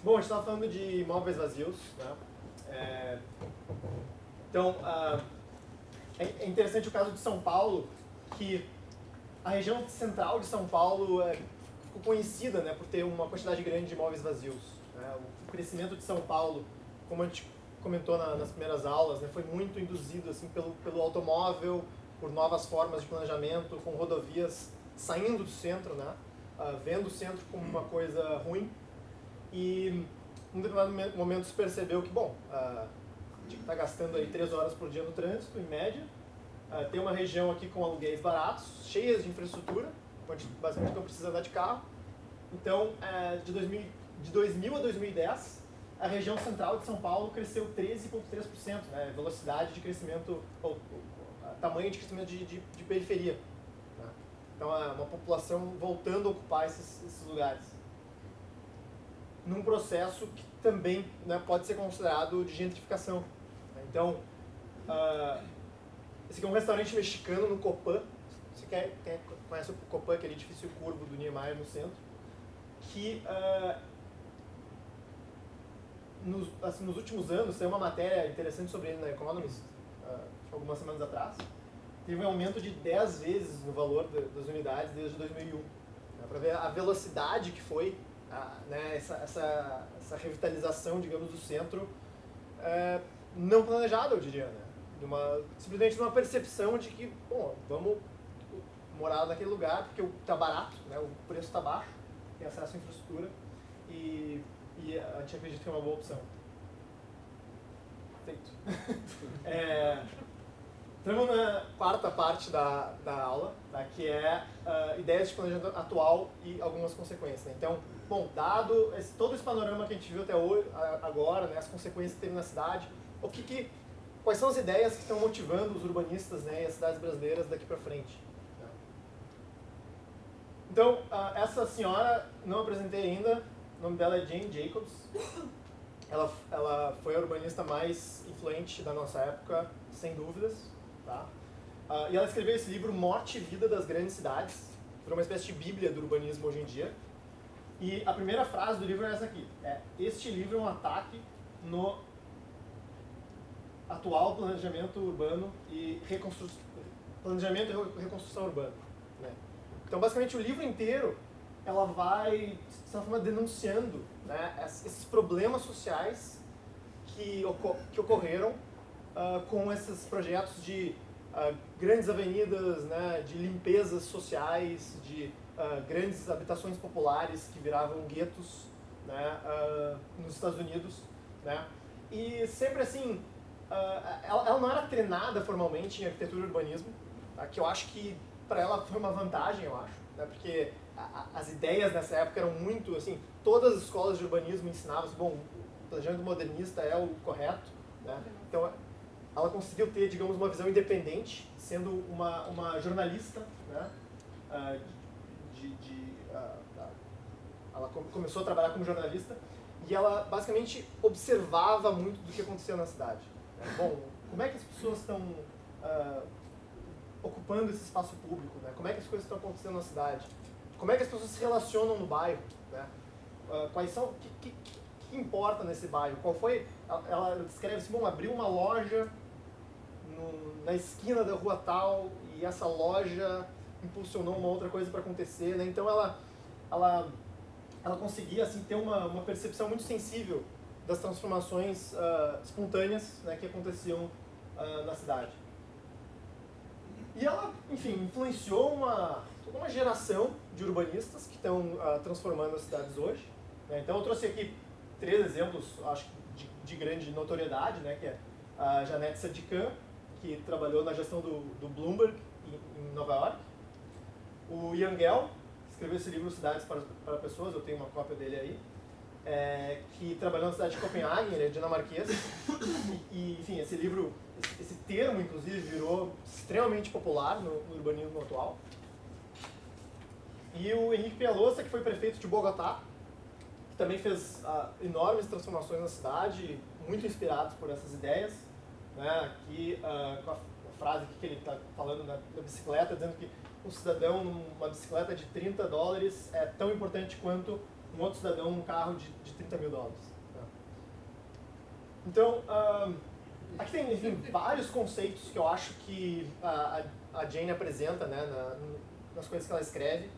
Bom, a gente estava falando de imóveis vazios, né? Então, é interessante o caso de São Paulo, que a região central de São Paulo ficou conhecida, né, por ter uma quantidade grande de imóveis vazios, né? O crescimento de São Paulo, como a gente comentou nas primeiras aulas, né, foi muito induzido assim, pelo automóvel, por novas formas de planejamento, com rodovias saindo do centro, né? Vendo o centro como uma coisa ruim. E em determinado momento se percebeu que, bom, tinha que estar gastando aí 3 horas por dia no trânsito, em média. Tem uma região aqui com aluguéis baratos, cheias de infraestrutura, onde basicamente não precisa andar de carro. Então, de 2000 a 2010, a região central de São Paulo cresceu 13,3%, né? Velocidade de crescimento, tamanho de crescimento de periferia. Né? Então, é uma população voltando a ocupar esses lugares. Num processo que também, né, pode ser considerado de gentrificação. Então, esse aqui é um restaurante mexicano no Copan. Você conhece o Copan, aquele edifício curvo do Niemeyer no centro? Que nos últimos anos, saiu uma matéria interessante sobre ele na Economist, algumas semanas atrás, teve um aumento de 10 vezes no valor das unidades desde 2001. Para ver a velocidade que foi, né, essa revitalização, digamos, do centro, não planejada, eu diria, né? Simplesmente de uma percepção de que, bom, vamos morar naquele lugar porque está barato, né? O preço está baixo, tem acesso à infraestrutura e a gente acredita que é uma boa opção. Feito. Entramos na quarta parte da aula, tá? Que é ideias de planejamento atual e algumas consequências. Né? Então, bom, dado todo esse panorama que a gente viu até hoje, agora, né, as consequências que teve na cidade, quais são as ideias que estão motivando os urbanistas, né, e as cidades brasileiras daqui para frente? Né? Então, essa senhora, não apresentei ainda, o nome dela é Jane Jacobs. Ela foi a urbanista mais influente da nossa época, sem dúvidas. Tá? E ela escreveu esse livro, Morte e Vida das Grandes Cidades, que foi uma espécie de bíblia do urbanismo hoje em dia. E a primeira frase do livro é essa aqui: este livro é um ataque no atual planejamento urbano e planejamento e reconstrução urbana. Né? Então, basicamente, o livro inteiro ela vai, de certa forma, denunciando, né, esses problemas sociais que ocorreram com esses projetos de grandes avenidas, né, de limpezas sociais, de grandes habitações populares que viravam guetos, né, nos Estados Unidos. Né? E sempre assim, ela não era treinada formalmente em arquitetura e urbanismo, tá? Que eu acho que para ela foi uma vantagem, eu acho, né? Porque as ideias nessa época eram muito, assim, todas as escolas de urbanismo ensinavam assim, bom, o planejamento modernista é o correto, né? Então ela conseguiu ter, digamos, uma visão independente, sendo uma jornalista, né? Ela começou a trabalhar como jornalista e ela basicamente observava muito do que acontecia na cidade. Né? Bom, como é que as pessoas estão ocupando esse espaço público? Né? Como é que as coisas estão acontecendo na cidade? Como é que as pessoas se relacionam no bairro? Né? Quais são, o que importa nesse bairro? Qual foi? Ela descreve assim, bom, abriu uma loja na esquina da rua tal e essa loja impulsionou uma outra coisa para acontecer, né? Então ela conseguia assim ter uma percepção muito sensível das transformações espontâneas, né, que aconteciam na cidade. E ela, enfim, influenciou toda uma geração de urbanistas que estão transformando as cidades hoje. Né? Então eu trouxe aqui 3 exemplos, acho que de grande notoriedade, né, que é a Janette Sadikan, que trabalhou na gestão do Bloomberg em Nova York. O Jan Gehl, que escreveu esse livro Cidades para Pessoas, eu tenho uma cópia dele aí, que trabalhou na cidade de Copenhague, ele é dinamarquês. E enfim, esse livro, esse termo, inclusive, virou extremamente popular no urbanismo atual. E o Henrique Peñalosa, que foi prefeito de Bogotá, que também fez enormes transformações na cidade, muito inspirados por essas ideias. Né? Aqui, com a frase que ele está falando da bicicleta, dizendo que um cidadão numa bicicleta de $30 é tão importante quanto um outro cidadão um carro de 30 mil dólares. Né? Então, aqui tem, enfim, vários conceitos que eu acho que a Jane apresenta, né, nas coisas que ela escreve.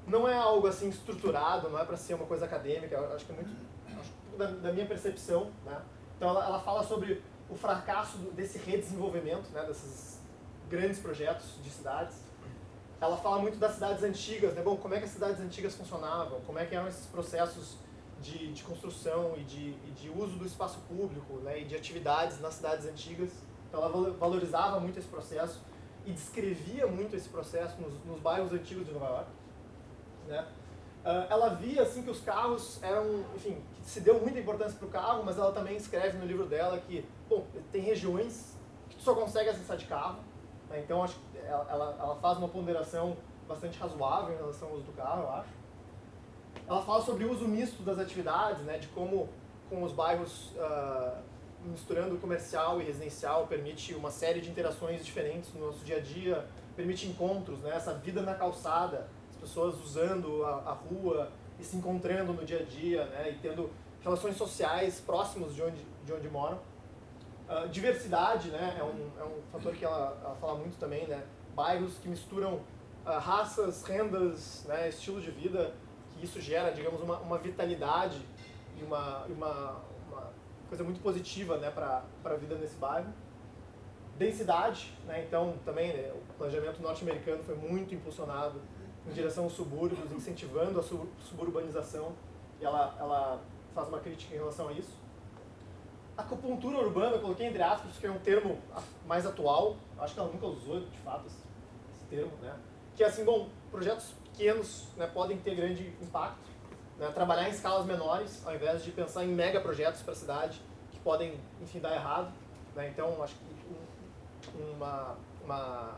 Não é algo assim estruturado, não é para ser uma coisa acadêmica, eu acho que é muito da minha percepção, né? Então ela fala sobre o fracasso desse redesenvolvimento, né, desses grandes projetos de cidades. Ela fala muito das cidades antigas, né? Bom, como é que as cidades antigas funcionavam, como é que eram esses processos de construção e de uso do espaço público, né, e de atividades nas cidades antigas. Então ela valorizava muito esse processo e descrevia muito esse processo nos bairros antigos de Nova York. Né? Ela via assim que os carros eram, enfim, que se deu muita importância para o carro, mas ela também escreve no livro dela que, bom, tem regiões que tu só consegue acessar de carro, né? Então acho que ela faz uma ponderação bastante razoável em relação ao uso do carro, eu acho. Ela fala sobre o uso misto das atividades, né? De como com os bairros misturando comercial e residencial permite uma série de interações diferentes no nosso dia a dia, permite encontros, né? Essa vida na calçada, pessoas usando a rua e se encontrando no dia a dia, né, e tendo relações sociais próximos de onde moram. Diversidade, né, é um fator que ela fala muito também, né, bairros que misturam raças, rendas, né, estilo de vida, que isso gera, digamos, uma vitalidade e uma coisa muito positiva, né, para a vida nesse bairro. Densidade, né, então também, né, o planejamento norte-americano foi muito impulsionado em direção aos subúrbios, incentivando a suburbanização, e ela faz uma crítica em relação a isso. Acupuntura urbana, eu coloquei entre aspas, que é um termo mais atual, acho que ela nunca usou, de fato, esse termo, né? Que é assim, bom, projetos pequenos, né, podem ter grande impacto, né, trabalhar em escalas menores, ao invés de pensar em mega projetos para a cidade, que podem, enfim, dar errado, né? Então, acho que uma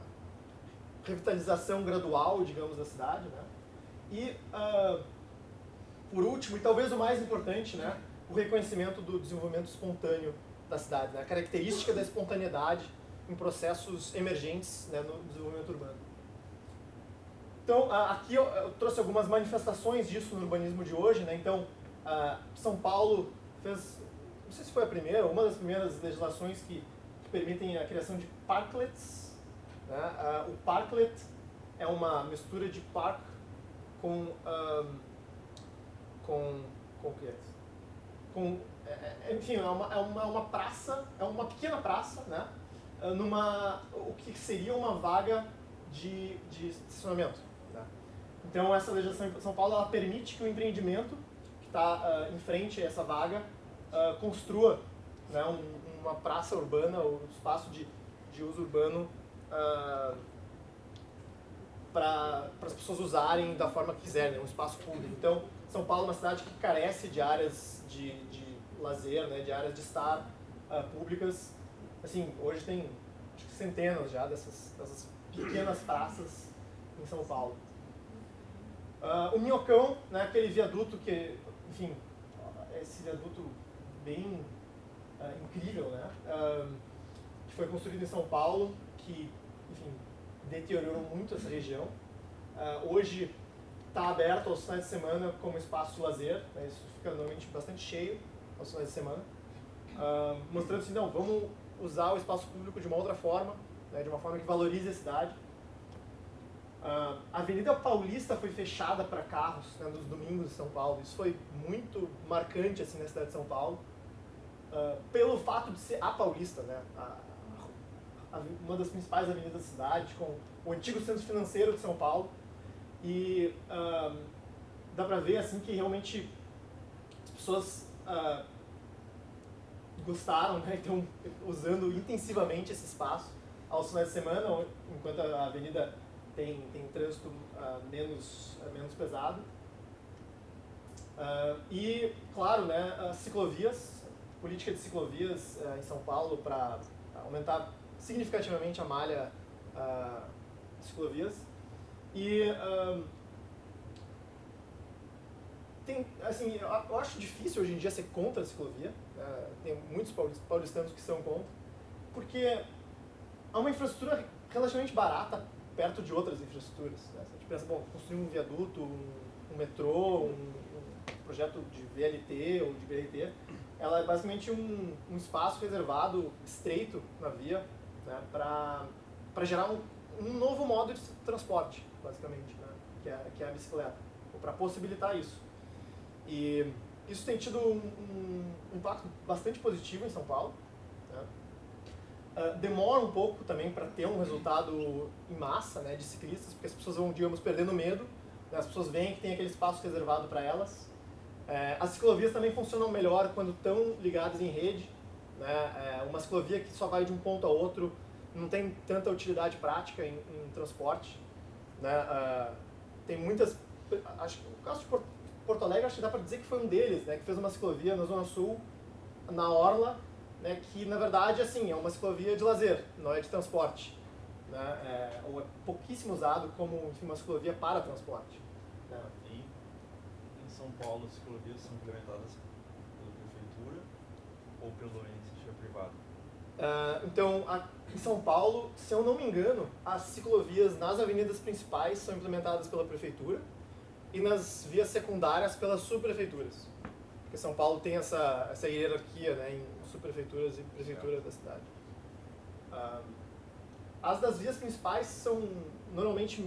revitalização gradual, digamos, da cidade, né? E, por último, e talvez o mais importante, né, o reconhecimento do desenvolvimento espontâneo da cidade, né? A característica da espontaneidade em processos emergentes, né, no desenvolvimento urbano. Então, aqui eu trouxe algumas manifestações disso no urbanismo de hoje, né? Então, São Paulo fez, não sei se foi a primeira, uma das primeiras legislações que permitem a criação de parklets, né? O parklet é uma mistura de park com o que enfim, é uma praça, é uma pequena praça, né? O que seria uma vaga de estacionamento, né? Então essa legislação em São Paulo ela permite que o empreendimento que está em frente a essa vaga construa, né, uma praça urbana ou um espaço de uso urbano para as pessoas usarem da forma que quiserem, né, um espaço público. Então, São Paulo é uma cidade que carece de áreas de lazer, né, de áreas de estar públicas. Assim, hoje tem acho que centenas já dessas pequenas praças em São Paulo. O Minhocão, né, aquele viaduto que, enfim, esse viaduto bem incrível, né, que foi construído em São Paulo, que, enfim, deteriorou muito essa região. Hoje está aberto aos finais de semana como espaço de lazer, né? Isso fica normalmente bastante cheio aos finais de semana, mostrando assim, não, vamos usar o espaço público de uma outra forma, né, de uma forma que valorize a cidade. A Avenida Paulista foi fechada para carros, né, nos domingos de São Paulo. Isso foi muito marcante assim, na cidade de São Paulo, pelo fato de ser a Paulista, né, uma das principais avenidas da cidade, com o antigo centro financeiro de São Paulo. E dá para ver assim, que realmente as pessoas gostaram, né, estão usando intensivamente esse espaço aos finais de semana, enquanto a avenida tem trânsito menos pesado. E, claro, né, ciclovias, política de ciclovias em São Paulo para aumentar significativamente a malha de ciclovias. E assim, eu acho difícil hoje em dia ser contra a ciclovia. Tem muitos paulistanos que são contra, porque é uma infraestrutura relativamente barata perto de outras infraestruturas, né? Se a gente pensa, bom, construir um viaduto, um metrô, projeto de VLT ou de BRT, ela é basicamente um espaço reservado, estreito na via, né, para gerar um novo modo de transporte, basicamente, né, que é a bicicleta, para possibilitar isso. E isso tem tido um impacto bastante positivo em São Paulo, né. Demora um pouco também para ter um resultado em massa, né, de ciclistas, porque as pessoas vão, digamos, perdendo medo, né, as pessoas veem que tem aquele espaço reservado para elas. As ciclovias também funcionam melhor quando estão ligadas em rede, né. Uma ciclovia que só vai de um ponto a outro não tem tanta utilidade prática em transporte, né. Tem muitas, acho que o caso de Porto Alegre, acho que dá para dizer que foi um deles, né, que fez uma ciclovia na Zona Sul, na Orla, né, que na verdade assim, é uma ciclovia de lazer, não é de transporte, né, ou é pouquíssimo usado como, enfim, uma ciclovia para transporte, né. E em São Paulo, as ciclovias são implementadas pela prefeitura ou pela iniciativa privada? Então, em São Paulo, se eu não me engano, as ciclovias nas avenidas principais são implementadas pela prefeitura e nas vias secundárias pelas subprefeituras. Porque São Paulo tem essa hierarquia, né, em subprefeituras e prefeituras da cidade. As das vias principais são, normalmente,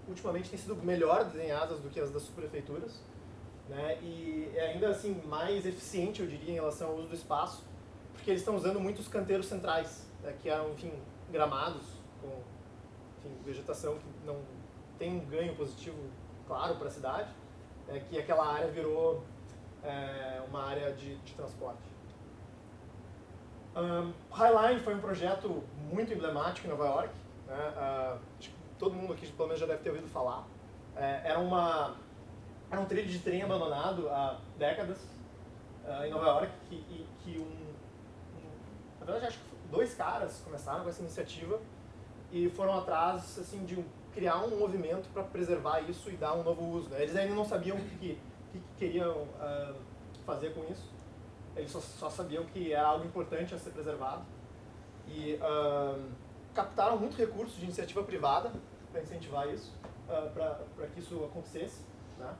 ultimamente, têm sido melhor desenhadas do que as das subprefeituras, né, e é ainda assim mais eficiente, eu diria, em relação ao uso do espaço, porque eles estão usando muito os canteiros centrais, né, que eram, enfim, gramados, com, enfim, vegetação que não tem um ganho positivo claro para a cidade, né, que aquela área virou uma área de transporte. Highline foi um projeto muito emblemático em Nova York, né, acho que todo mundo aqui pelo menos já deve ter ouvido falar. Era um trilho de trem abandonado há décadas em Nova York, na verdade acho que 2 caras começaram com essa iniciativa e foram atrás assim, de criar um movimento para preservar isso e dar um novo uso, né. Eles ainda não sabiam o que queriam fazer com isso, eles só sabiam que era algo importante a ser preservado e captaram muito recurso de iniciativa privada para incentivar isso, para que isso acontecesse, né.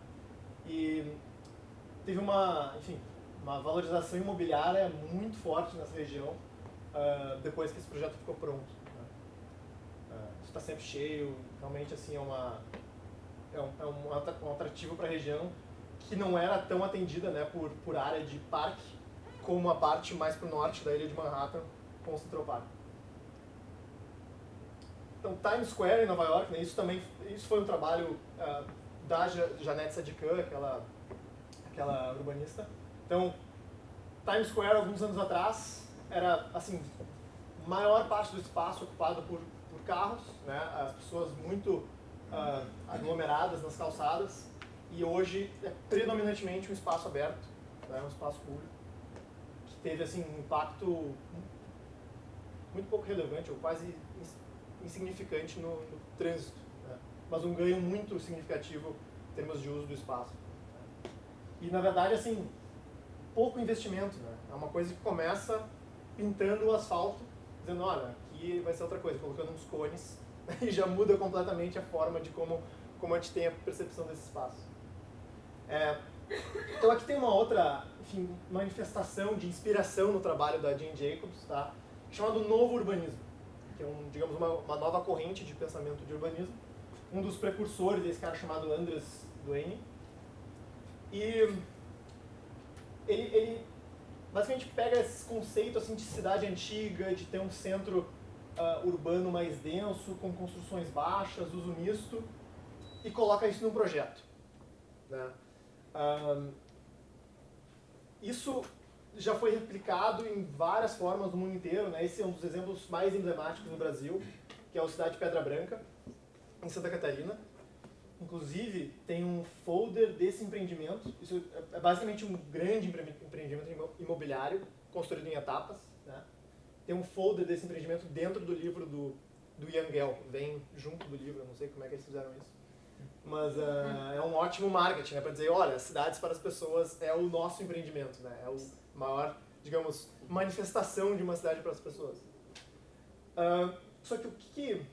E teve uma valorização imobiliária muito forte nessa região depois que esse projeto ficou pronto, né. Isso está sempre cheio, realmente assim, é um atrativo para a região que não era tão atendida, né, por área de parque, como a parte mais para o norte da ilha de Manhattan, com o Central Park. Então, Times Square em Nova York, né, isso foi um trabalho da Janette Sadikan, aquela urbanista. Então, Times Square, alguns anos atrás, era, assim, maior parte do espaço ocupado por carros, né, as pessoas muito aglomeradas nas calçadas, e hoje é predominantemente um espaço aberto, né, um espaço público, que teve assim, um impacto muito pouco relevante, ou quase insignificante no trânsito, né, mas um ganho muito significativo em termos de uso do espaço. Né. E, na verdade, assim, pouco investimento, né, é uma coisa que começa pintando o asfalto, dizendo, olha, aqui vai ser outra coisa, colocando uns cones, e já muda completamente a forma de como a gente tem a percepção desse espaço. Então aqui tem uma outra, enfim, manifestação de inspiração no trabalho da Jane Jacobs, tá? Chamado Novo Urbanismo, que é digamos uma nova corrente de pensamento de urbanismo. Um dos precursores é esse cara chamado Andres Duane. E ele basicamente pega esse conceito assim, de cidade antiga, de ter um centro urbano mais denso, com construções baixas, uso misto, e coloca isso num projeto, né? Isso já foi replicado em várias formas no mundo inteiro, né? Esse é um dos exemplos mais emblemáticos no Brasil, que é a Cidade de Pedra Branca, em Santa Catarina. Inclusive, tem um folder desse empreendimento. Isso é basicamente um grande empreendimento imobiliário, construído em etapas, né? Tem um folder desse empreendimento dentro do livro do Ian Gell, vem junto do livro, eu não sei como é que eles fizeram isso. Mas é um ótimo marketing, né, para dizer, olha, cidades para as pessoas é o nosso empreendimento, né, é o maior, digamos, manifestação de uma cidade para as pessoas. Só que o que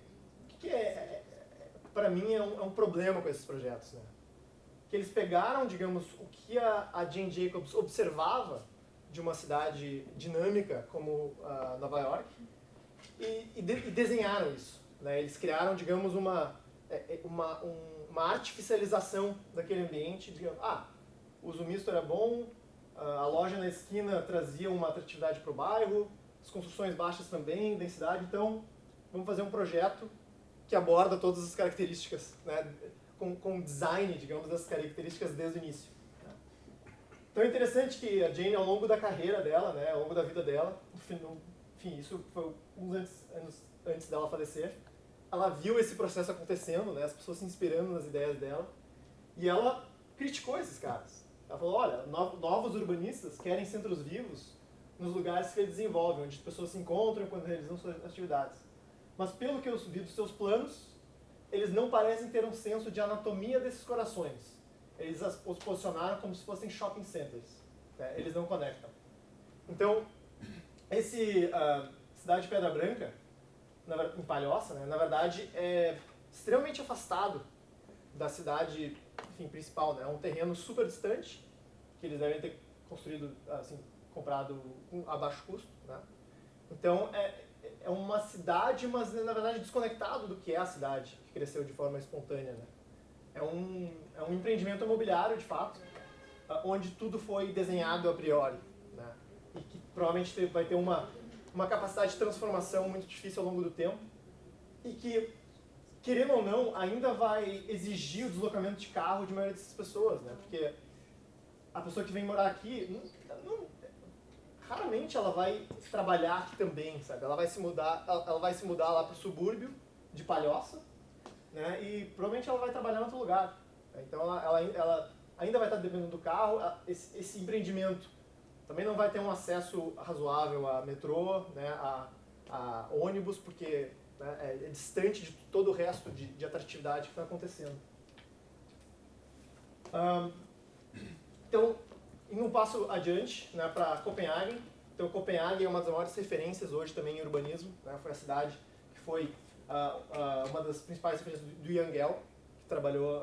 para mim é um problema com esses projetos, né? que eles pegaram, digamos, o que a Jane Jacobs observava de uma cidade dinâmica como Nova York e desenharam isso, né? Eles criaram, digamos, uma artificialização daquele ambiente, digamos, o uso misto era bom, a loja na esquina trazia uma atratividade para o bairro, as construções baixas também, densidade, então vamos fazer um projeto que aborda todas as características, né, com design, digamos, das características desde o início. Né. Então é interessante que a Jane, ao longo da carreira dela, né, ao longo da vida dela, enfim, isso foi uns anos antes dela falecer, ela viu esse processo acontecendo, né, as pessoas se inspirando nas ideias dela, e ela criticou esses caras. Ela falou, olha, novos urbanistas querem centros vivos nos lugares que eles desenvolvem, onde as pessoas se encontram quando realizam suas atividades. Mas pelo que eu vi dos seus planos, eles não parecem ter um senso de anatomia desses corações. Eles os posicionaram como se fossem shopping centers. Né? Eles não conectam. Então, esse Cidade de Pedra Branca, em Palhoça, né, na verdade, é extremamente afastado da cidade, enfim, principal. Né? É um terreno super distante, que eles devem ter construído, assim, comprado a baixo custo. Né? Então, é uma cidade, mas na verdade desconectado do que é a cidade, que cresceu de forma espontânea. Né? É um empreendimento imobiliário, de fato, onde tudo foi desenhado a priori. Né? E que provavelmente vai ter uma capacidade de transformação muito difícil ao longo do tempo. E que, querendo ou não, ainda vai exigir o deslocamento de carro de maioria dessas pessoas. Né? Porque a pessoa que vem morar aqui, raramente ela vai trabalhar aqui também, sabe? Ela vai se mudar lá para o subúrbio de Palhoça, né? E provavelmente ela vai trabalhar em outro lugar. Então ela ainda vai estar dependendo do carro. Esse empreendimento também não vai ter um acesso razoável a metrô, né? A ônibus, porque, né, é distante de todo o resto de atratividade que está acontecendo. Então, indo um passo adiante, né, para Copenhague. Então, Copenhague é uma das maiores referências hoje também em urbanismo. Né, foi a cidade que foi uma das principais referências do Jan Gehl, que trabalhou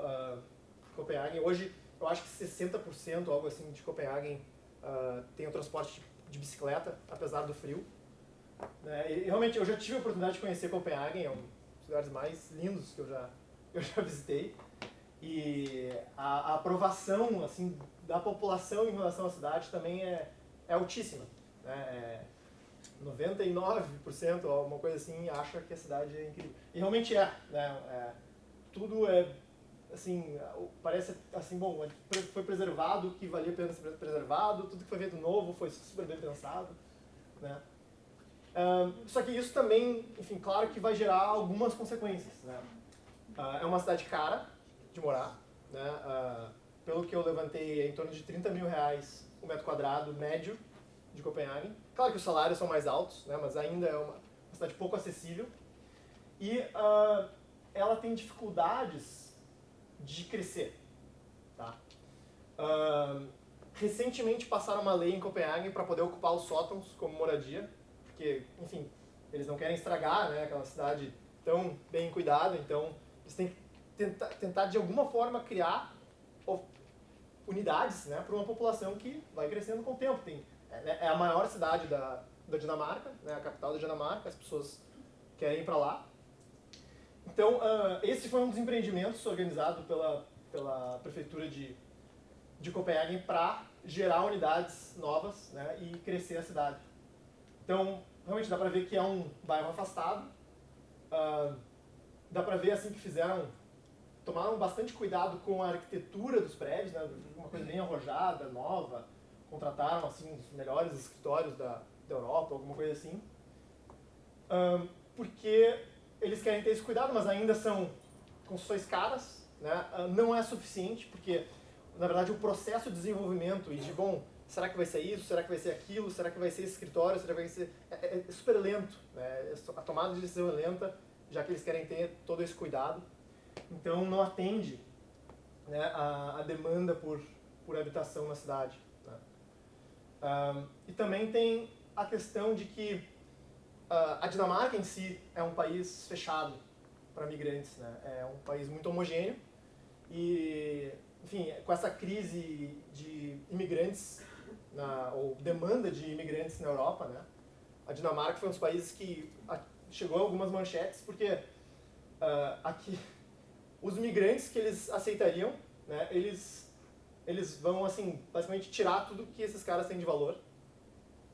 em Copenhague. Hoje, eu acho que 60%, algo assim, de Copenhague tem o transporte de bicicleta, apesar do frio. Né, e realmente, eu já tive a oportunidade de conhecer Copenhague, é um dos lugares mais lindos que eu já visitei. E a aprovação, assim, da população em relação à cidade também é altíssima. Né? 99%, ou alguma coisa assim, acha que a cidade é incrível. E realmente é. Né? Tudo assim, parece assim, bom, foi preservado o que valia a pena ser preservado, tudo que foi feito novo foi super bem pensado. Né? Só que isso também, enfim, claro que vai gerar algumas consequências. Né? É uma cidade cara de morar, né? Pelo que eu levantei, é em torno de 30 mil reais o metro quadrado médio de Copenhague. Claro que os salários são mais altos, né? Mas ainda é uma cidade pouco acessível. E ela tem dificuldades de crescer. Tá? Recentemente passaram uma lei em Copenhague para poder ocupar os sótãos como moradia, porque, enfim, eles não querem estragar, né, aquela cidade tão bem cuidada, então eles têm que tentar de alguma forma criar unidades, né, para uma população que vai crescendo com o tempo. É a maior cidade da Dinamarca, né, a capital da Dinamarca, as pessoas querem ir para lá. Então, esse foi um dos empreendimentos organizado pela prefeitura de Copenhague para gerar unidades novas, né, e crescer a cidade. Então, realmente dá para ver que é um bairro afastado. Dá para ver assim que tomaram bastante cuidado com a arquitetura dos prédios, né, uma coisa bem arrojada, nova. Contrataram assim os melhores escritórios da Europa, alguma coisa assim. Porque eles querem ter esse cuidado, mas ainda são construções caras, né? Não é suficiente, porque na verdade o processo de desenvolvimento e de, bom, será que vai ser isso, será que vai ser aquilo, será que vai ser esse escritório, será que vai ser... É super lento, né? A tomada de decisão é lenta, já que eles querem ter todo esse cuidado. Então não atende, né, a demanda por habitação na cidade. Né? E também tem a questão de que a Dinamarca em si é um país fechado para migrantes. Né? É um país muito homogêneo e enfim, com essa crise de imigrantes, ou demanda de imigrantes na Europa, né? A Dinamarca foi um dos países que chegou a algumas manchetes, porque aqui os imigrantes que eles aceitariam, né, eles vão, assim, basicamente tirar tudo que esses caras têm de valor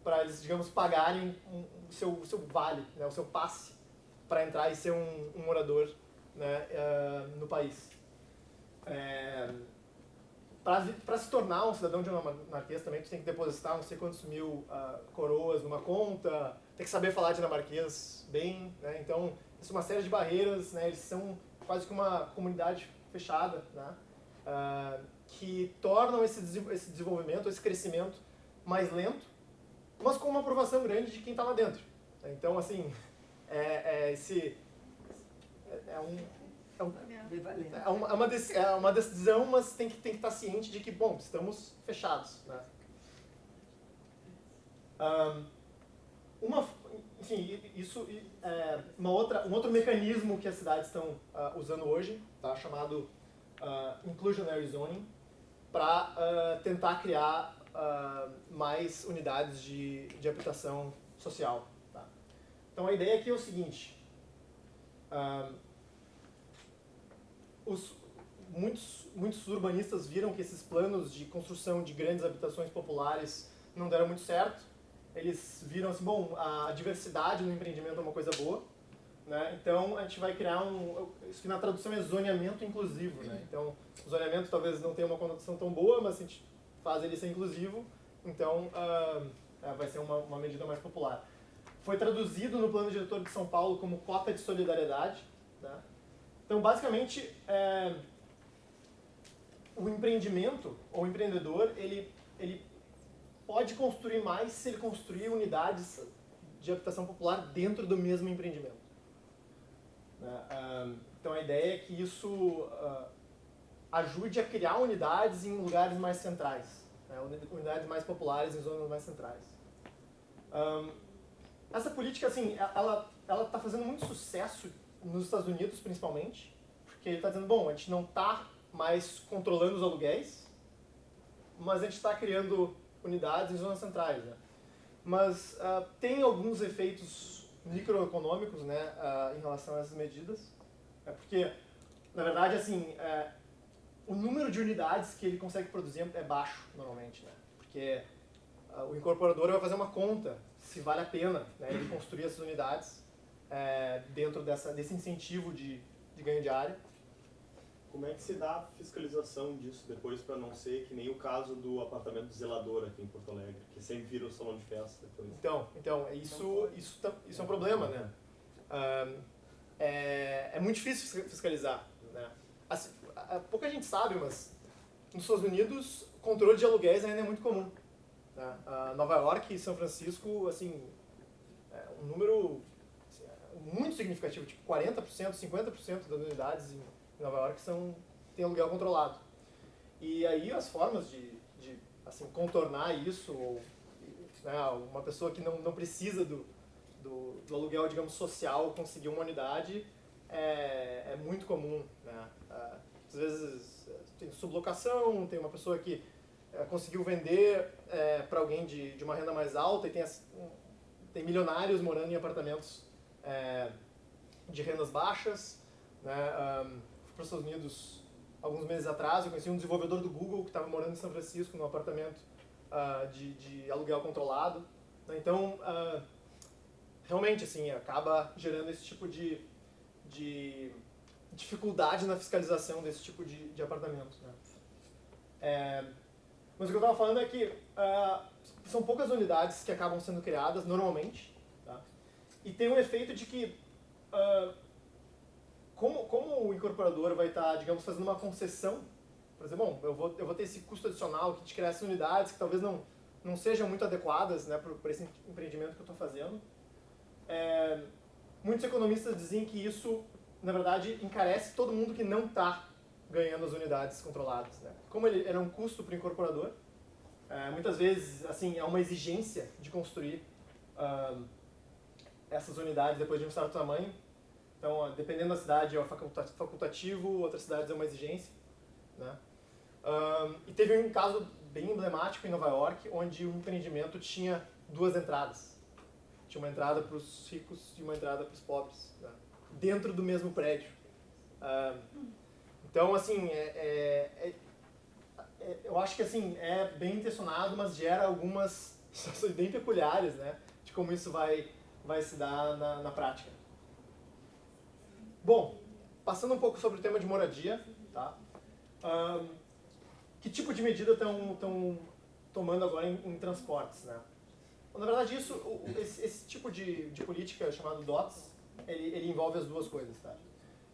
para eles, digamos, pagarem o seu vale, né, o seu passe para entrar e ser um morador, né, no país. Para se tornar um cidadão dinamarquês também, tu tem que depositar não sei quantos mil coroas numa conta, tem que saber falar dinamarquês bem, né? Então, isso é uma série de barreiras, né? Eles são quase que uma comunidade fechada, né? Que tornam esse desenvolvimento, esse crescimento mais lento, mas com uma aprovação grande de quem está lá dentro. Então, assim, é uma decisão, mas tem que estar ciente de que, bom, estamos fechados, né? Enfim, isso é um outro mecanismo que as cidades estão usando hoje, tá? Chamado Inclusionary Zoning, para tentar criar mais unidades de habitação social. Tá? Então a ideia aqui é o seguinte, muitos urbanistas viram que esses planos de construção de grandes habitações populares não deram muito certo. Eles viram assim, bom, a diversidade no empreendimento é uma coisa boa, né? Então a gente vai criar isso que na tradução é zoneamento inclusivo, né? Então o zoneamento talvez não tenha uma conotação tão boa, mas a gente faz ele ser inclusivo, então vai ser uma medida mais popular. Foi traduzido no plano diretor de São Paulo como cota de solidariedade, né? Então basicamente o empreendimento ou o empreendedor ele pode construir mais se ele construir unidades de habitação popular dentro do mesmo empreendimento. Então a ideia é que isso ajude a criar unidades em lugares mais centrais, né? Unidades mais populares em zonas mais centrais. Essa política, assim, ela está fazendo muito sucesso nos Estados Unidos, principalmente, porque ele está dizendo, bom, a gente não está mais controlando os aluguéis, mas a gente está criando unidades em zonas centrais, né? Mas tem alguns efeitos microeconômicos, né, em relação a essas medidas, porque, na verdade, assim, o número de unidades que ele consegue produzir é baixo, normalmente, né? Porque o incorporador vai fazer uma conta se vale a pena, né, ele construir essas unidades dentro desse incentivo de ganho de área. Como é que se dá a fiscalização disso depois para não ser que nem o caso do apartamento do zelador aqui em Porto Alegre, que sempre vira um salão de festa depois? Então isso é um problema, né? É muito difícil fiscalizar, né? Assim, pouca gente sabe, mas nos Estados Unidos o controle de aluguéis ainda é muito comum, né? Nova York e São Francisco, assim, um número assim, muito significativo, tipo 40%, 50% das unidades em Nova York tem aluguel controlado. E aí as formas de assim, contornar isso, ou, né, uma pessoa que não precisa do aluguel, digamos, social conseguir uma unidade, é muito comum, né? Às vezes tem sublocação, tem uma pessoa que conseguiu vender para alguém de uma renda mais alta e tem milionários morando em apartamentos de rendas baixas, né? Para os Estados Unidos alguns meses atrás, eu conheci um desenvolvedor do Google que estava morando em São Francisco num apartamento de aluguel controlado, né? Então realmente assim acaba gerando esse tipo de dificuldade na fiscalização desse tipo de apartamentos, né? Mas o que eu estava falando é que são poucas unidades que acabam sendo criadas normalmente, tá? E tem um efeito de que como o incorporador vai estar, digamos, fazendo uma concessão, por exemplo, bom, eu vou ter esse custo adicional aqui de criar essas unidades que talvez não sejam muito adequadas, né, para esse empreendimento que eu estou fazendo. Muitos economistas dizem que isso, na verdade, encarece todo mundo que não está ganhando as unidades controladas, né? Como ele era um custo para o incorporador, muitas vezes, assim, é uma exigência de construir essas unidades depois de um certo tamanho. Então, dependendo da cidade é facultativo, outras cidades é uma exigência, né? E teve um caso bem emblemático em Nova York, onde o empreendimento tinha 2 entradas. Tinha uma entrada para os ricos e uma entrada para os pobres, né? Dentro do mesmo prédio. Então, assim, eu acho que assim, é bem intencionado, mas gera algumas situações bem peculiares, né? De como isso vai se dar na prática. Bom, passando um pouco sobre o tema de moradia, tá? Que tipo de medida estão tomando agora em transportes, né? Bom, na verdade, esse tipo de política chamado DOTS, ele envolve as duas coisas, tá?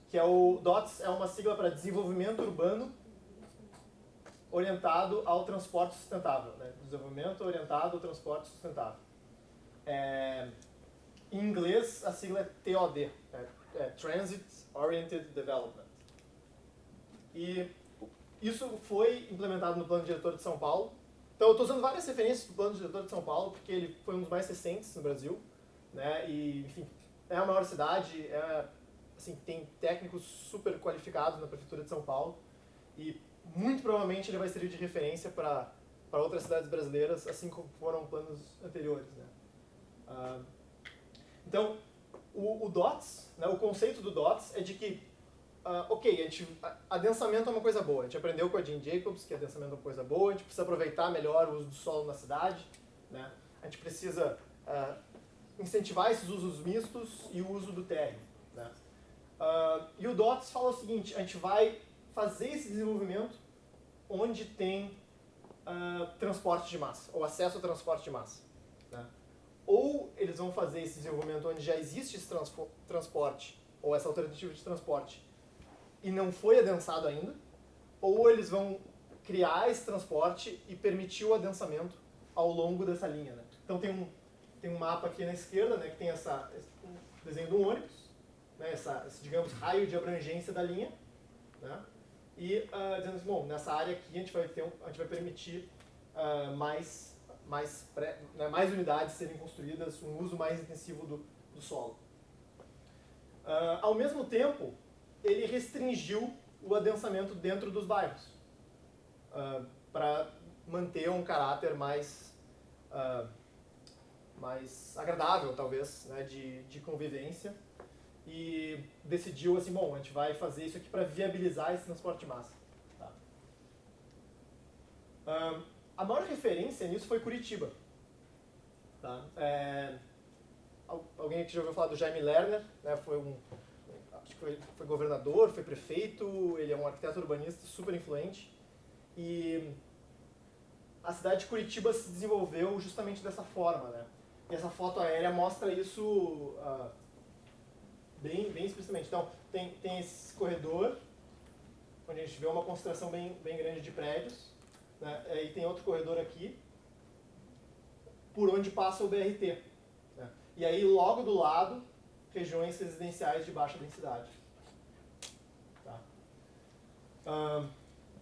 Que é o DOTS é uma sigla para Desenvolvimento Urbano Orientado ao Transporte Sustentável, né? Desenvolvimento orientado ao transporte sustentável. Em inglês, a sigla é TOD, Transit Oriented Development. E isso foi implementado no Plano Diretor de São Paulo. Então, eu estou usando várias referências do Plano Diretor de São Paulo, porque ele foi um dos mais recentes no Brasil, né? E, enfim, é a maior cidade, assim, tem técnicos super qualificados na Prefeitura de São Paulo, e muito provavelmente ele vai servir de referência para outras cidades brasileiras, assim como foram planos anteriores, né? Então, o DOTS, né, o conceito do DOTS é de que, adensamento é uma coisa boa. A gente aprendeu com a Jean Jacobs que adensamento é uma coisa boa, a gente precisa aproveitar melhor o uso do solo na cidade, né? A gente precisa incentivar esses usos mistos e o uso do térreo, né? E o DOTS fala o seguinte: a gente vai fazer esse desenvolvimento onde tem transporte de massa, ou acesso ao transporte de massa, né? Ou eles vão fazer esse desenvolvimento onde já existe esse transporte, ou essa alternativa de transporte, e não foi adensado ainda, ou eles vão criar esse transporte e permitir o adensamento ao longo dessa linha, né? Então tem um mapa aqui na esquerda, né, que tem esse desenho do ônibus, né, esse, digamos, raio de abrangência da linha, né? E dizendo assim, bom, nessa área aqui a gente vai permitir mais unidades serem construídas, um uso mais intensivo do solo. Ao mesmo tempo, ele restringiu o adensamento dentro dos bairros, para manter um caráter mais agradável, talvez, né, de convivência, e decidiu assim, bom, a gente vai fazer isso aqui para viabilizar esse transporte de massa. Tá? A maior referência nisso foi Curitiba. Tá? Alguém aqui já ouviu falar do Jaime Lerner, né? Acho que foi governador, foi prefeito, ele é um arquiteto urbanista super influente. E a cidade de Curitiba se desenvolveu justamente dessa forma, né? E essa foto aérea mostra isso bem explicitamente. Então, tem esse corredor, onde a gente vê uma concentração bem grande de prédios, né? E tem outro corredor aqui, por onde passa o BRT. Né? E aí, logo do lado, regiões residenciais de baixa densidade. Tá?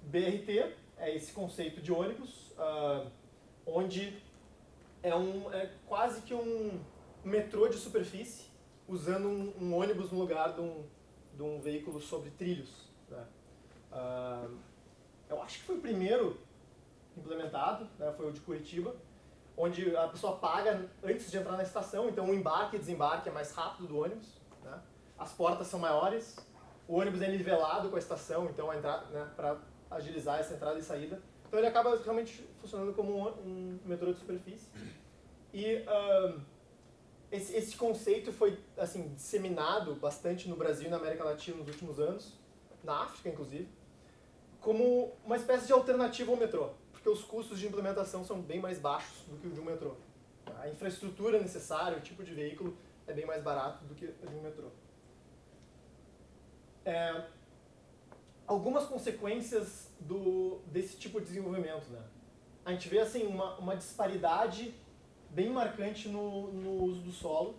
BRT é esse conceito de ônibus, onde é quase que um metrô de superfície, usando um ônibus no lugar de um veículo sobre trilhos. Né? Eu acho que foi o primeiro implementado, né? Foi o de Curitiba, onde a pessoa paga antes de entrar na estação, então o embarque e desembarque é mais rápido do ônibus, né? As portas são maiores, o ônibus é nivelado com a estação, então né, para agilizar essa entrada e saída. Então ele acaba realmente funcionando como um metrô de superfície. E esse conceito foi assim, disseminado bastante no Brasil e na América Latina nos últimos anos, na África inclusive, como uma espécie de alternativa ao metrô, porque os custos de implementação são bem mais baixos do que o de um metrô. A infraestrutura necessária, o tipo de veículo é bem mais barato do que o de um metrô. Algumas consequências desse tipo de desenvolvimento, né? A gente vê assim, uma disparidade bem marcante no uso do solo,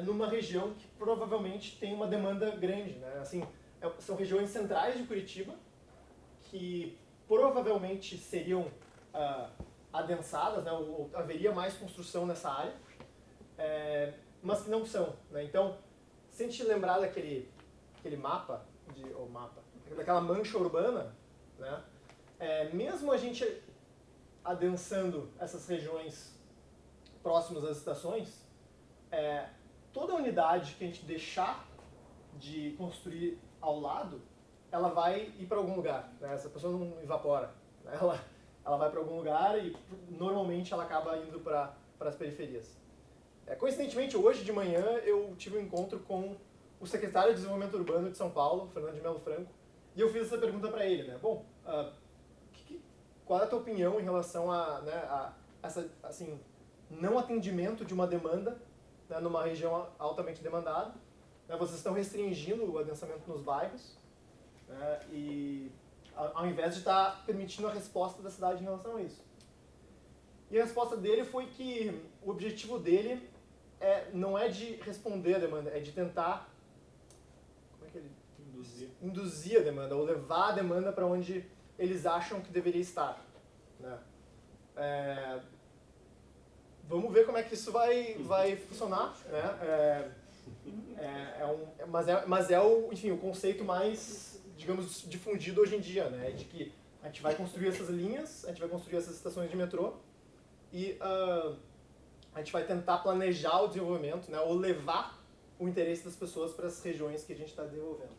numa região que provavelmente tem uma demanda grande, né? Assim, são regiões centrais de Curitiba, que provavelmente seriam adensadas, né? Ou haveria mais construção nessa área, mas que não são, né? Então, se a gente lembrar daquele mapa, daquela mancha urbana, né? mesmo a gente adensando essas regiões próximas às estações, toda unidade que a gente deixar de construir ao lado, ela vai ir para algum lugar, né? Essa pessoa não evapora, né? Ela vai para algum lugar e normalmente ela acaba indo para as periferias. Coincidentemente, hoje de manhã eu tive um encontro com o secretário de Desenvolvimento Urbano de São Paulo, Fernando de Melo Franco, e eu fiz essa pergunta para ele, né? Bom, qual é a tua opinião em relação a essa, assim, não atendimento de uma demanda, né, numa região altamente demandada, né? Vocês estão restringindo o adensamento nos bairros, né, e ao invés de estar permitindo a resposta da cidade em relação a isso. E a resposta dele foi que o objetivo dele não é de responder a demanda, é de tentar induzir a demanda, ou levar a demanda para onde eles acham que deveria estar, né? Vamos ver como é que isso vai funcionar, né? Mas é o conceito mais, digamos, difundido hoje em dia, né? De que a gente vai construir essas linhas, a gente vai construir essas estações de metrô e a gente vai tentar planejar o desenvolvimento, né? Ou levar o interesse das pessoas para as regiões que a gente está desenvolvendo.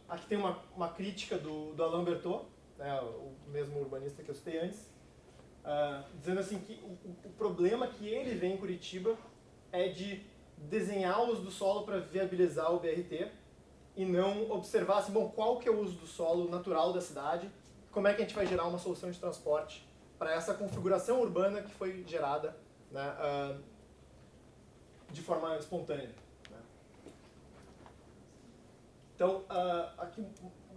Aqui tem uma crítica do Alain Berthaud, né? O mesmo urbanista que eu citei antes, dizendo assim que o problema que ele vê em Curitiba é de desenhar o uso do solo para viabilizar o BRT e não observar assim, qual que é o uso do solo natural da cidade, como é que a gente vai gerar uma solução de transporte para essa configuração urbana que foi gerada, né, de forma espontânea. Né? Então, aqui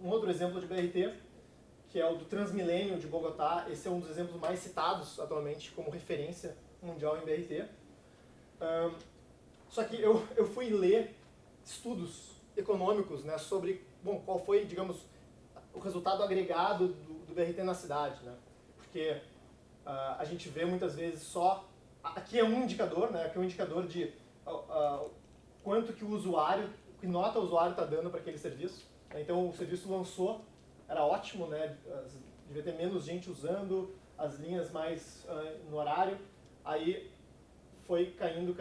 um outro exemplo de BRT, que é o do Transmilênio de Bogotá. Esse é um dos exemplos mais citados atualmente como referência mundial em BRT. Só que eu fui ler estudos econômicos, né, sobre qual foi, digamos, o resultado agregado do BRT na cidade. Né? Porque a gente vê muitas vezes só... Aqui é um indicador, né, aqui é um indicador de quanto que o usuário, que nota o usuário está dando para aquele serviço. Então o serviço lançou, era ótimo, né? Devia ter menos gente usando, as linhas mais no horário. Aí foi caindo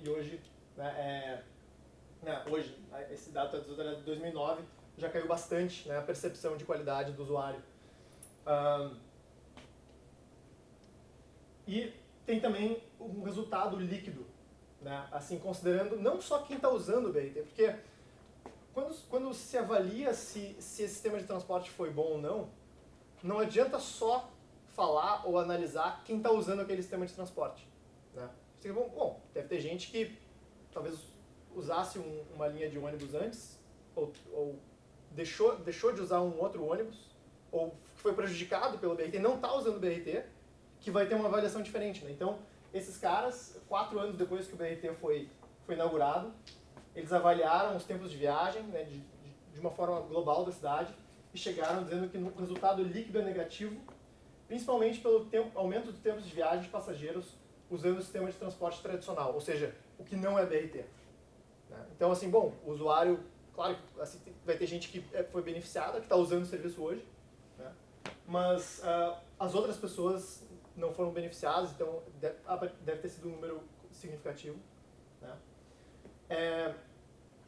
e hoje, né, hoje, esse dado é de 2009, já caiu bastante, né, a percepção de qualidade do usuário. E tem também um resultado líquido, né, assim, considerando não só quem está usando o BRT, porque quando se avalia se esse sistema de transporte foi bom ou não, não adianta só falar ou analisar quem está usando aquele sistema de transporte. Né? Bom, deve ter gente que talvez usasse uma linha de ônibus antes, ou deixou de usar um outro ônibus, ou foi prejudicado pelo BRT, não está usando o BRT, que vai ter uma avaliação diferente. Né? Então, esses caras, 4 anos depois que o BRT foi inaugurado, eles avaliaram os tempos de viagem, né, de uma forma global da cidade e chegaram dizendo que o resultado líquido é negativo, principalmente pelo aumento do tempo de viagem de passageiros usando o sistema de transporte tradicional, ou seja, o que não é BRT. Né? Então, assim, o usuário, claro, assim, vai ter gente que foi beneficiada, que está usando o serviço hoje, né? Mas as outras pessoas não foram beneficiadas, então deve ter sido um número significativo. Né?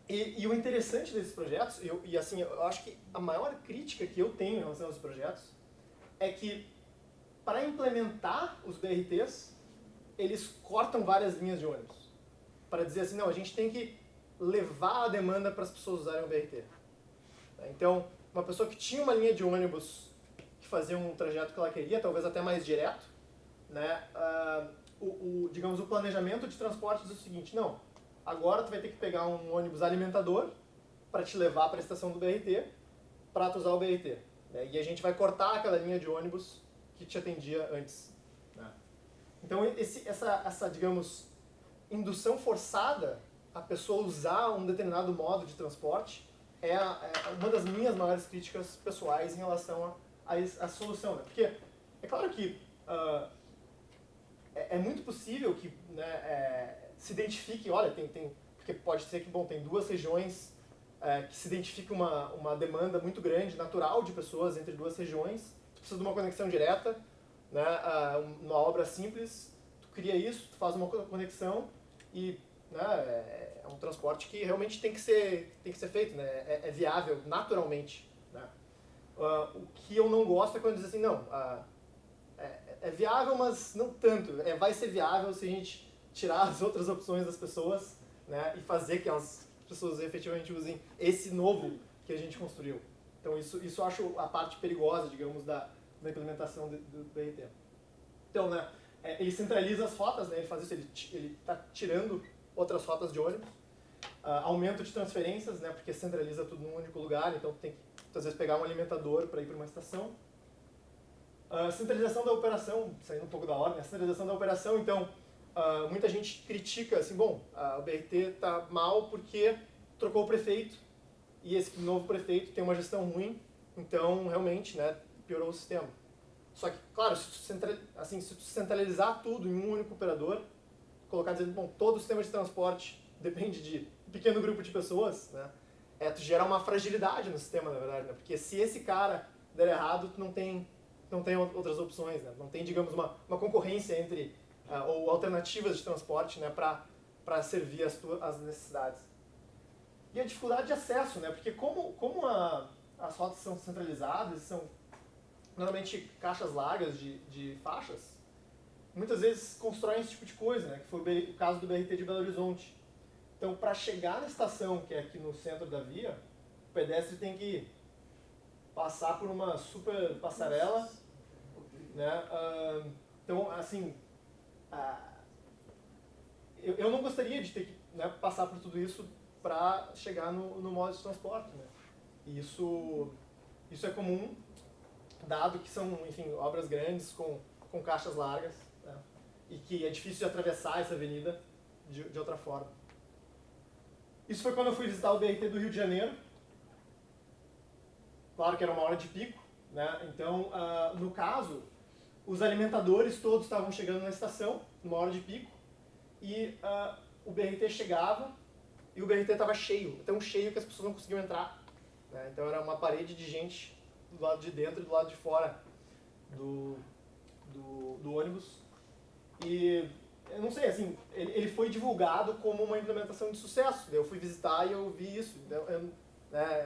E o interessante desses projetos, assim, eu acho que a maior crítica que eu tenho em relação aos projetos é que, para implementar os BRTs, eles cortam várias linhas de ônibus. Para dizer assim, não, a gente tem que levar a demanda para as pessoas usarem o BRT. Então, uma pessoa que tinha uma linha de ônibus que fazia um trajeto que ela queria, talvez até mais direto, né, digamos, o planejamento de transporte diz o seguinte, não, agora tu vai ter que pegar um ônibus alimentador para te levar para a estação do BRT, para tu usar o BRT. Né? E a gente vai cortar aquela linha de ônibus que te atendia antes. Né? Então, essa, digamos, indução forçada a pessoa usar um determinado modo de transporte é uma das minhas maiores críticas pessoais em relação à solução. Né? Porque é claro que é muito possível que, né, se identifique, olha, porque pode ser que, tem 2 regiões que se identifique uma demanda muito grande, natural de pessoas entre duas regiões, tu precisa de uma conexão direta, né, uma obra simples, tu cria isso, tu faz uma conexão e, né, é um transporte que realmente tem que ser feito, né, é viável naturalmente, né. O que eu não gosto é quando diz assim, não, é viável, mas não tanto, vai ser viável se a gente tirar as outras opções das pessoas, né, e fazer que as pessoas efetivamente usem esse novo que a gente construiu. Então isso eu acho a parte perigosa, digamos, da implementação do BRT. Então, né, ele centraliza as rotas, né, ele faz isso, ele está tirando outras rotas de ônibus. Aumento de transferências, né, porque centraliza tudo num único lugar, então tem que, às vezes, pegar um alimentador para ir para uma estação. Centralização da operação, saindo um pouco da ordem, a centralização da operação, então, muita gente critica, assim, bom, o BRT está mal porque trocou o prefeito e esse novo prefeito tem uma gestão ruim, então, realmente, né, piorou o sistema. Só que, claro, se tu centralizar tudo em um único operador, colocar dizendo, bom, todo o sistema de transporte depende de um pequeno grupo de pessoas, né, tu gera uma fragilidade no sistema, na verdade, né, porque se esse cara der errado, tu não tem outras opções, né, não tem, digamos, uma concorrência entre, ou alternativas de transporte, né, para servir as necessidades. E a dificuldade de acesso, né, porque como as rotas são centralizadas, são normalmente caixas largas de faixas, muitas vezes constroem esse tipo de coisa, né, que foi o caso do BRT de Belo Horizonte. Então, para chegar na estação, que é aqui no centro da via, o pedestre tem que passar por uma super passarela, né? Então, assim, eu não gostaria de ter que, né, passar por tudo isso para chegar no modo de transporte, né? E isso é comum, dado que são, enfim, obras grandes com caixas largas, né? E que é difícil de atravessar essa avenida de outra forma. Isso foi quando eu fui visitar o BRT do Rio de Janeiro. Claro que era uma hora de pico, né? Então, no caso, os alimentadores todos estavam chegando na estação, numa hora de pico, e o BRT chegava e o BRT estava cheio, tão cheio que as pessoas não conseguiam entrar, né? Então era uma parede de gente do lado de dentro e do lado de fora do ônibus. E eu não sei, assim, ele foi divulgado como uma implementação de sucesso. Eu fui visitar e eu vi isso.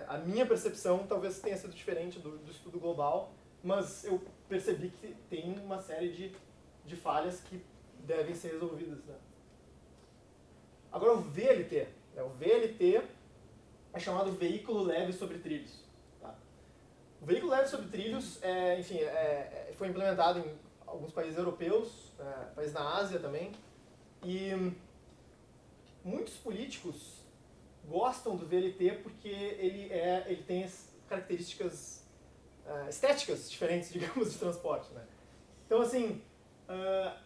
A minha percepção talvez tenha sido diferente do estudo global, mas eu percebi que tem uma série de falhas que devem ser resolvidas, né? Agora o VLT. O VLT é chamado Veículo Leve sobre Trilhos. Tá? O Veículo Leve sobre Trilhos, foi implementado em alguns países europeus, países na Ásia também, e muitos políticos gostam do VLT porque ele tem características estéticas diferentes, digamos, de transporte, né? Então, assim,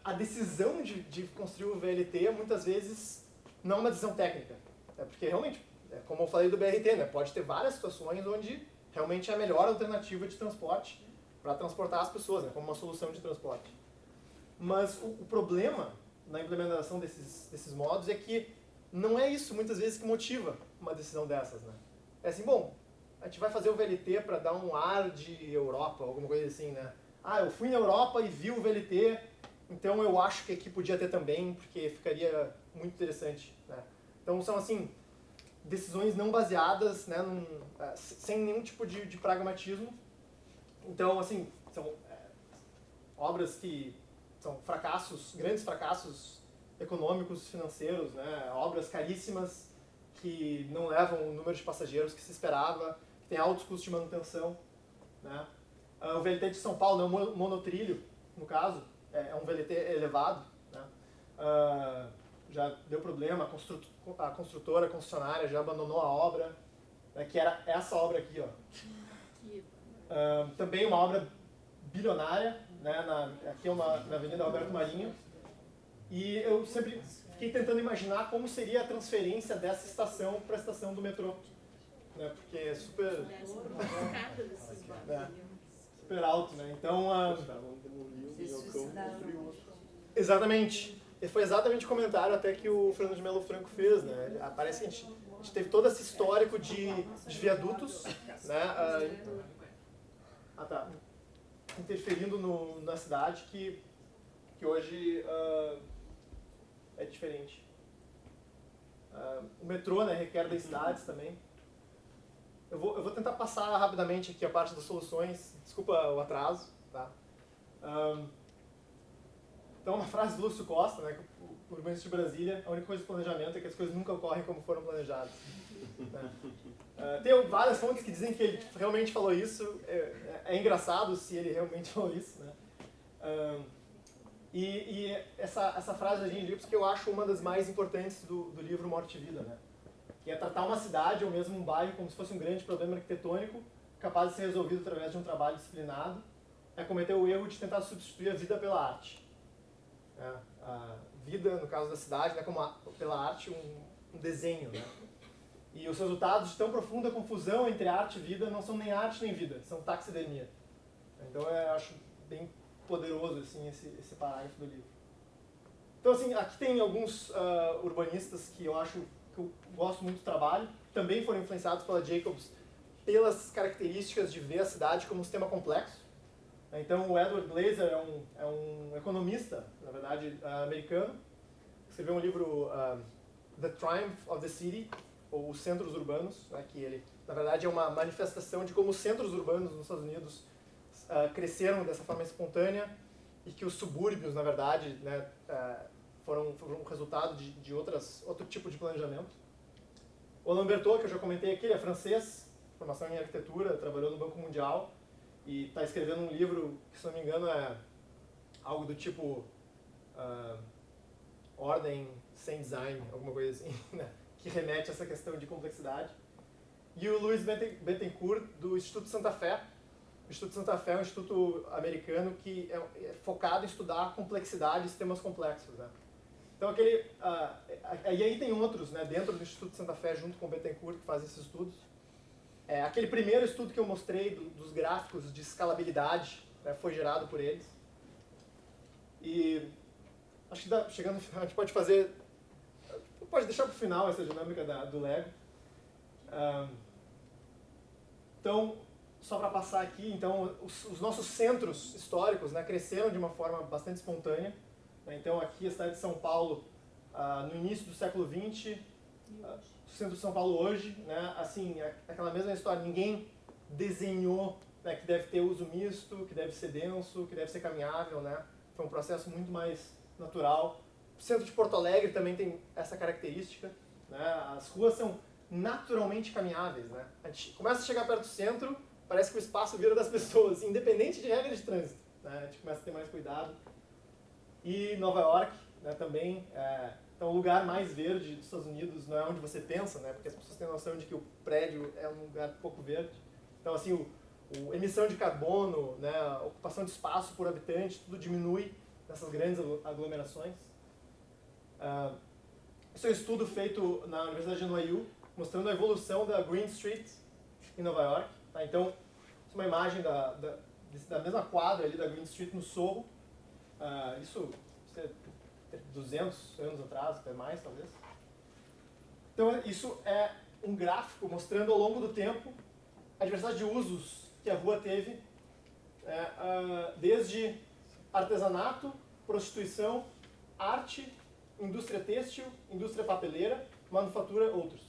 a decisão de construir o VLT muitas vezes não é uma decisão técnica, porque realmente, como eu falei do BRT, né, pode ter várias situações onde realmente é a melhor alternativa de transporte para transportar as pessoas, né, como uma solução de transporte. Mas o problema na implementação desses modos é que não é isso, muitas vezes, que motiva uma decisão dessas, né? É assim, bom, a gente vai fazer o VLT para dar um ar de Europa, alguma coisa assim, né? Eu fui na Europa e vi o VLT, então eu acho que aqui podia ter também, porque ficaria muito interessante, né? Então são, assim, decisões não baseadas, né, sem nenhum tipo de pragmatismo. Então, assim, são obras que são grandes fracassos econômicos, financeiros, né? Obras caríssimas que não levam o número de passageiros que se esperava, que tem altos custos de manutenção, né? O VLT de São Paulo é um monotrilho, no caso, é um VLT elevado, né? Já deu problema, a construtora, a concessionária já abandonou a obra, né, que era essa obra aqui, ó. Também uma obra bilionária, né, aqui na Avenida Alberto Marinho, e eu sempre fiquei tentando imaginar como seria a transferência dessa estação para a estação do metrô, né, porque é super alto, né, então exatamente, e foi exatamente o comentário até que o Fernando de Melo Franco fez, né, parece que a gente gente teve todo esse histórico de viadutos, né, interferindo na cidade que hoje é diferente. O metrô, né, requer densidades também. Eu vou tentar passar rapidamente aqui a parte das soluções, desculpa o atraso, tá? Então, uma frase do Lúcio Costa, né, o urbanista de Brasília, a única coisa do planejamento é que as coisas nunca ocorrem como foram planejadas. Né? Tem várias fontes que dizem que ele realmente falou isso, é engraçado se ele realmente falou isso, né? E essa frase da Jean Lipski que eu acho uma das mais importantes do livro Morte e Vida, né? Que é tratar uma cidade ou mesmo um bairro como se fosse um grande problema arquitetônico capaz de ser resolvido através de um trabalho disciplinado, é cometer o erro de tentar substituir a vida pela arte. A vida, no caso da cidade, né, como pela arte um desenho, né? E os resultados de tão profunda confusão entre arte e vida não são nem arte nem vida, são taxidermia. Então eu acho bem poderoso assim, esse parágrafo do livro. Então assim, aqui tem alguns urbanistas que eu acho que eu gosto muito do trabalho, também foram influenciados pela Jacobs pelas características de ver a cidade como um sistema complexo. Então o Edward Glaser é um economista, na verdade, americano, escreveu um livro The Triumph of the City, ou Os Centros Urbanos, né, que ele, na verdade, é uma manifestação de como os centros urbanos nos Estados Unidos cresceram dessa forma espontânea e que os subúrbios, na verdade, né, foram um resultado de outro tipo de planejamento. O Alain Berthaud, que eu já comentei aqui, ele é francês, formação em arquitetura, trabalhou no Banco Mundial e está escrevendo um livro que, se não me engano, é algo do tipo Ordem sem Design, alguma coisa assim, né, que remete a essa questão de complexidade. E o Louis Bettencourt, do Instituto Santa Fé. O Instituto Santa Fé é um instituto americano que é focado em estudar complexidade e sistemas complexos, né? Então, e aí tem outros, né, dentro do Instituto Santa Fé, junto com o Bettencourt, que fazem esses estudos. Aquele primeiro estudo que eu mostrei dos gráficos de escalabilidade, né, foi gerado por eles. E acho que chegando no final, a gente pode deixar para o final essa dinâmica do Lego. Então, só para passar aqui, então, os nossos centros históricos, né, cresceram de uma forma bastante espontânea. Então, aqui a cidade de São Paulo, no início do século XX, o centro de São Paulo hoje, né, assim, aquela mesma história, ninguém desenhou, né, que deve ter uso misto, que deve ser denso, que deve ser caminhável, né? Foi um processo muito mais natural. O centro de Porto Alegre também tem essa característica, né? As ruas são naturalmente caminháveis, né? A gente começa a chegar perto do centro, parece que o espaço vira das pessoas, independente de regras de trânsito, né? A gente começa a ter mais cuidado. E Nova York, né, também, então o lugar mais verde dos Estados Unidos não é onde você pensa, né? Porque as pessoas têm a noção de que o prédio é um lugar pouco verde. Então, assim, emissão de carbono, né, a ocupação de espaço por habitante, tudo diminui nessas grandes aglomerações. Esse é um estudo feito na Universidade de NYU, mostrando a evolução da Green Street em Nova York. Tá? Então, essa é uma imagem da mesma quadra ali da Green Street no Soho. Isso 200 anos atrás, até mais talvez. Então, isso é um gráfico mostrando ao longo do tempo a diversidade de usos que a rua teve, desde artesanato, prostituição, arte, indústria têxtil, indústria papeleira, manufatura, outros.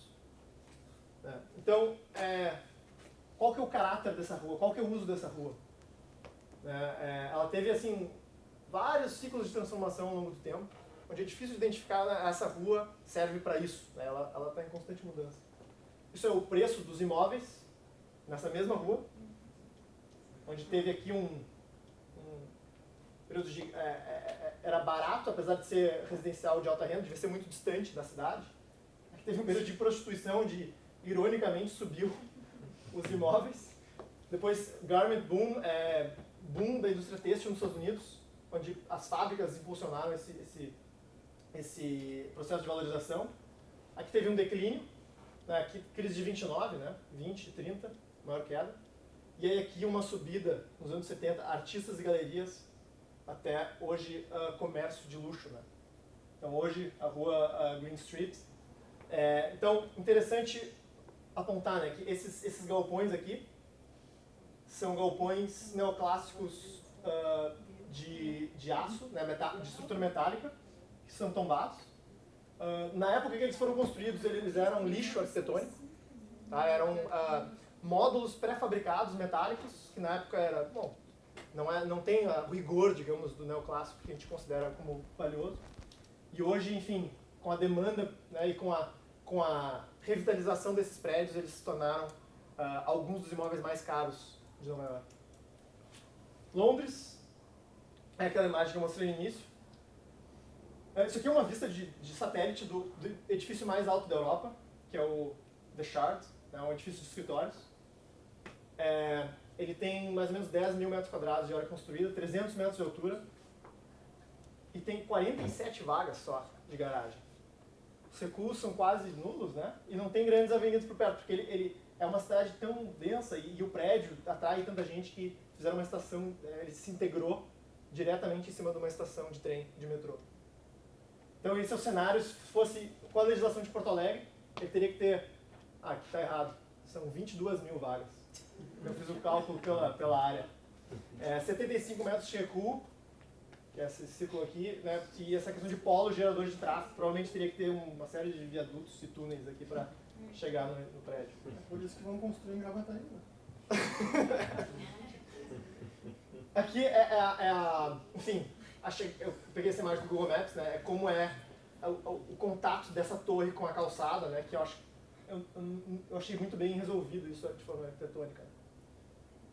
Então, qual que é o caráter dessa rua? Qual que é o uso dessa rua? Ela teve, assim, vários ciclos de transformação ao longo do tempo, onde é difícil identificar, né, essa rua serve para isso, né? Ela está em constante mudança. Isso é o preço dos imóveis nessa mesma rua, onde teve aqui um período de... era barato, apesar de ser residencial de alta renda, devia ser muito distante da cidade. Aqui teve um período de prostituição, onde, ironicamente, subiu os imóveis. Depois, Garment Boom, boom da indústria têxtil nos Estados Unidos, onde as fábricas impulsionaram esse processo de valorização. Aqui teve um declínio, né, aqui crise de 29, né, 20, 30, maior queda. E aí aqui uma subida nos anos 70, artistas e galerias, até hoje comércio de luxo, né. Então hoje a rua Green Street Então, interessante apontar, né, que esses galpões aqui são galpões neoclássicos de aço, né, de estrutura metálica, que são tombados. Na época que eles foram construídos, eles eram lixo arquitetônico, tá? Eram módulos pré-fabricados metálicos, que na época era, bom, não tem o rigor, digamos, do neoclássico que a gente considera como valioso. E hoje, enfim, com a demanda, né, e com a revitalização desses prédios, eles se tornaram alguns dos imóveis mais caros de Nova York. Londres, é aquela imagem que eu mostrei no início. Isso aqui é uma vista de satélite do edifício mais alto da Europa, que é o The Shard, né, um edifício de escritórios. Ele tem mais ou menos 10 mil metros quadrados de área construída, 300 metros de altura, e tem 47 vagas só de garagem. Os recursos são quase nulos, né? E não tem grandes avenidas por perto, porque ele é uma cidade tão densa e o prédio atrai tanta gente que fizeram uma estação, ele se integrou diretamente em cima de uma estação de trem, de metrô. Então esse é o cenário. Se fosse com a legislação de Porto Alegre, ele teria que ter... aqui está errado. São 22 mil vagas. Eu fiz o cálculo pela área. 75 metros de recuo, que é esse círculo aqui, né? E essa questão de polo gerador de tráfego. Provavelmente teria que ter uma série de viadutos e túneis aqui para chegar no prédio. Por isso que vão construir em Gravataí. Aqui enfim, eu peguei essa imagem do Google Maps, né? É como o contato dessa torre com a calçada, né? Que eu achei muito bem resolvido isso de forma arquitetônica.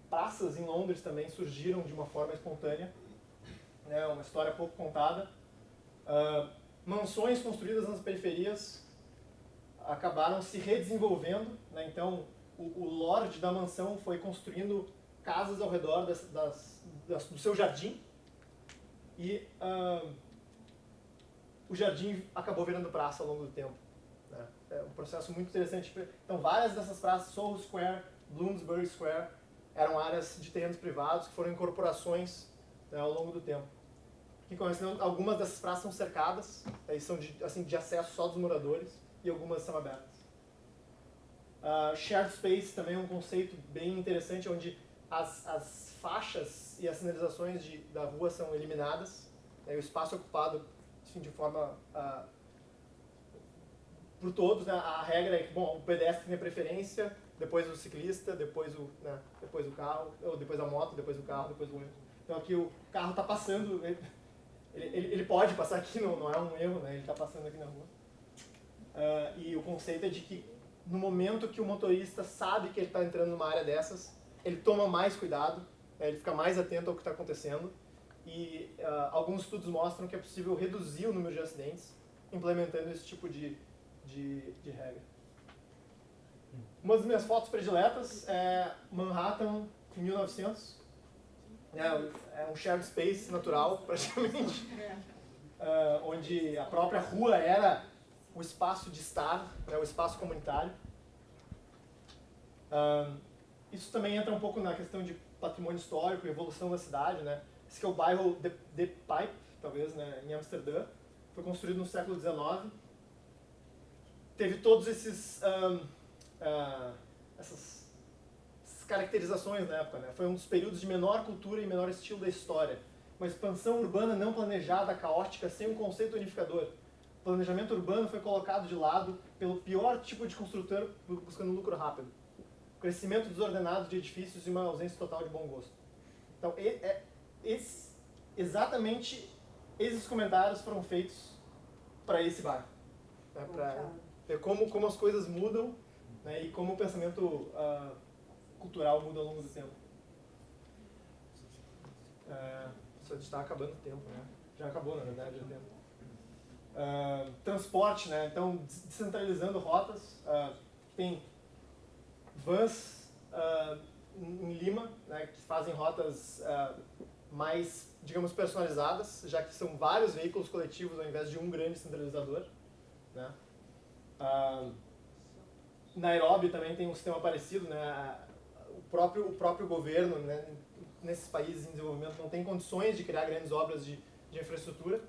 Praças em Londres também surgiram de uma forma espontânea, né? Uma história pouco contada. Mansões construídas nas periferias acabaram se redesenvolvendo, né? Então o lord da mansão foi construindo casas ao redor do seu jardim, e o jardim acabou virando praça ao longo do tempo, né? É um processo muito interessante. Então várias dessas praças, Soho Square, Bloomsbury Square, eram áreas de terrenos privados que foram incorporações, né, ao longo do tempo. Algumas dessas praças são cercadas, são de acesso só dos moradores, e algumas são abertas. Shared Space também é um conceito bem interessante, onde as faixas e as sinalizações da rua são eliminadas, o espaço é ocupado, assim, de forma por todos, né? A regra é que, bom, o pedestre tem a preferência, depois o ciclista, depois o carro, ou depois a moto, depois o carro, depois o ônibus. Então aqui o carro está passando, ele pode passar aqui, não é um erro, né? Ele está passando aqui na rua. E o conceito é de que no momento que o motorista sabe que ele está entrando numa área dessas, ele toma mais cuidado, ele fica mais atento ao que está acontecendo, e alguns estudos mostram que é possível reduzir o número de acidentes implementando esse tipo de regra. Uma das minhas fotos prediletas é Manhattan em 1900. É um shared space natural, praticamente, onde a própria rua era o espaço de estar, o espaço comunitário. Isso também entra um pouco na questão de patrimônio histórico e evolução da cidade, né? Esse que é o bairro De Pijp, talvez, né, em Amsterdã. Foi construído no século XIX. Teve todos essas caracterizações na época, né? Foi um dos períodos de menor cultura e menor estilo da história. Uma expansão urbana não planejada, caótica, sem um conceito unificador. O planejamento urbano foi colocado de lado pelo pior tipo de construtor buscando lucro rápido. Crescimento desordenado de edifícios e uma ausência total de bom gosto. Então, exatamente esses comentários foram feitos para esse bairro, né? Para ver como as coisas mudam, né? E como o pensamento cultural muda ao longo do tempo. Só está acabando o tempo, né? Já acabou, na verdade, o tempo. Transporte, né? Então, descentralizando rotas, tem vans em Lima, né, que fazem rotas mais, digamos, personalizadas, já que são vários veículos coletivos ao invés de um grande centralizador, né? Nairobi também tem um sistema parecido, né? O próprio governo, né, nesses países em desenvolvimento não tem condições de criar grandes obras de infraestrutura.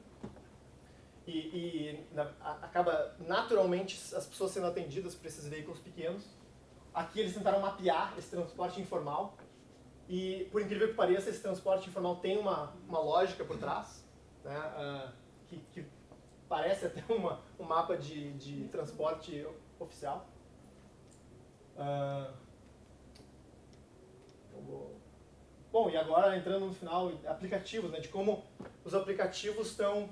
acaba naturalmente as pessoas sendo atendidas por esses veículos pequenos. Aqui eles tentaram mapear esse transporte informal e, por incrível que pareça, esse transporte informal tem uma lógica por trás, né, que parece até um mapa de transporte oficial. Bom, e agora entrando no final, aplicativos, né, de como os aplicativos estão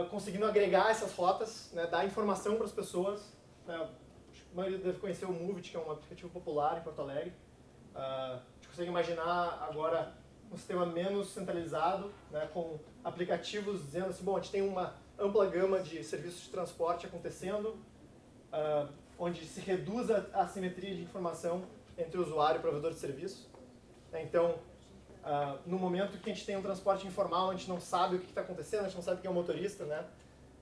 conseguindo agregar essas rotas, né, dar informação para as pessoas. Né, a maioria deve conhecer o Movit, que é um aplicativo popular em Porto Alegre. A gente consegue imaginar agora um sistema menos centralizado, né, com aplicativos dizendo assim, bom, a gente tem uma ampla gama de serviços de transporte acontecendo, onde se reduz a assimetria de informação entre o usuário e o provedor de serviço. Então, no momento que a gente tem um transporte informal, a gente não sabe o que está acontecendo, a gente não sabe quem é o motorista, né?